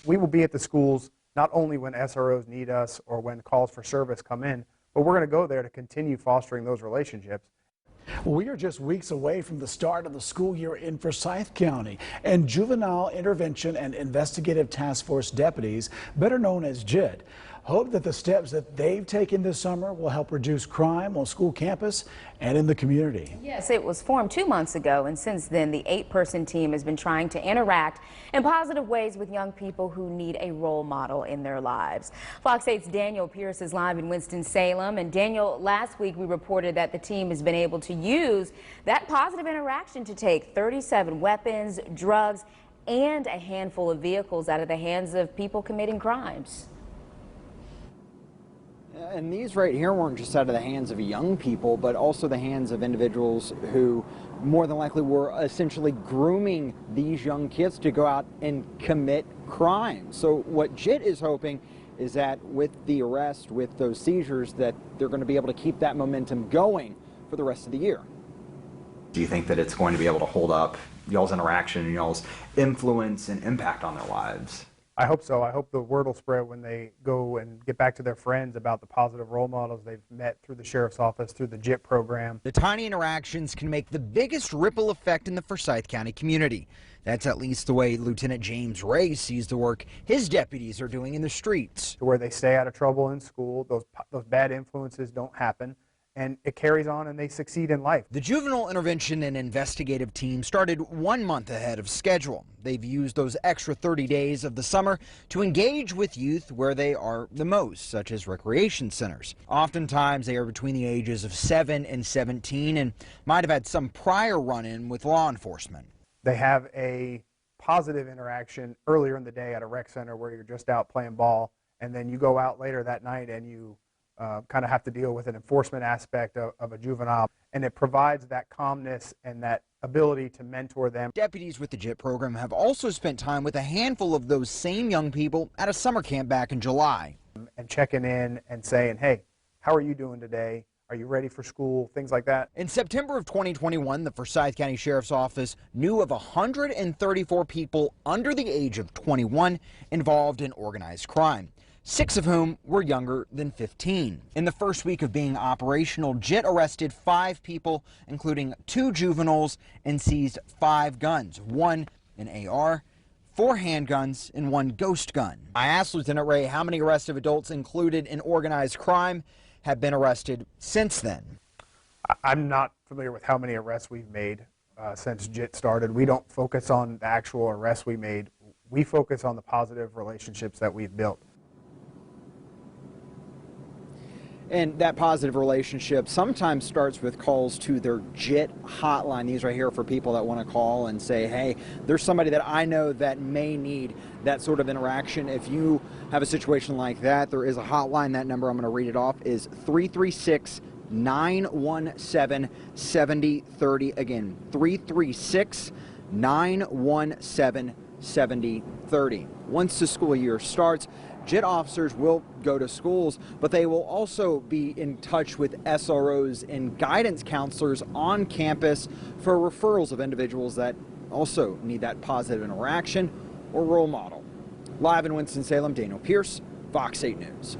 We will be at the schools not only when SROs need us or when calls for service come in, but we're going to go there to continue fostering those relationships. We are just weeks away from the start of the school year in Forsyth County, and Juvenile Intervention and Investigative Task Force deputies, better known as JIT, hope that the steps that they've taken this summer will help reduce crime on school campus and in the community. Yes, it was formed 2 months ago, and since then the 8-person team has been trying to interact in positive ways with young people who need a role model in their lives. Fox 8's Daniel Pierce is live in Winston-Salem, and Daniel, last week we reported that the team has been able to use that positive interaction to take 37 weapons, drugs, and a handful of vehicles out of the hands of people committing crimes. And these right here weren't just out of the hands of young people, but also the hands of individuals who more than likely were essentially grooming these young kids to go out and commit crimes. So what JIT is hoping is that with the arrest, with those seizures, that they're going to be able to keep that momentum going for the rest of the year. Do you think that it's going to be able to hold up y'all's interaction and y'all's influence and impact on their lives? I hope so. I hope the word will spread when they go and get back to their friends about the positive role models they've met through the sheriff's office, through the JIT program. The tiny interactions can make the biggest ripple effect in the Forsyth County community. That's at least the way Lieutenant James Ray sees the work his deputies are doing in the streets. To where they stay out of trouble in school, those bad influences don't happen, and it carries on and they succeed in life. The Juvenile Intervention and Investigative Team started 1 month ahead of schedule. They've used those extra 30 days of the summer to engage with youth where they are the most, such as recreation centers. Oftentimes they are between the ages of 7 and 17 and might have had some prior run-in with law enforcement. They have a positive interaction earlier in the day at a rec center where you're just out playing ball, and then you go out later that night and you kind of have to deal with an enforcement aspect of a juvenile, and it provides that calmness and that ability to mentor them. Deputies with the JIT program have also spent time with a handful of those same young people at a summer camp back in July. And checking in and saying, hey, how are you doing today? Are you ready for school? Things like that. In September of 2021, the Forsyth County Sheriff's Office knew of 134 people under the age of 21 involved in organized crime, 6 of whom were younger than 15. In the first week of being operational, JIT arrested 5 people, including 2 juveniles, and seized 5 guns, 1 an AR, 4 handguns, and 1 ghost gun. I asked Lieutenant Ray how many arrests of adults included in organized crime have been arrested since then. I'm not familiar with how many arrests we've made since JIT started. We don't focus on the actual arrests we made. We focus on the positive relationships that we've built. And that positive relationship sometimes starts with calls to their JIT hotline. These right here for people that want to call and say, hey, there's somebody that I know that may need that sort of interaction. If you have a situation like that, there is a hotline. That number, I'm going to read it off, is 336-917-7030. Again, 336-917-7030. Once the school year starts, JIT officers will go to schools, but they will also be in touch with SROs and guidance counselors on campus for referrals of individuals that also need that positive interaction or role model. Live in Winston-Salem, Daniel Pierce, Fox 8 News.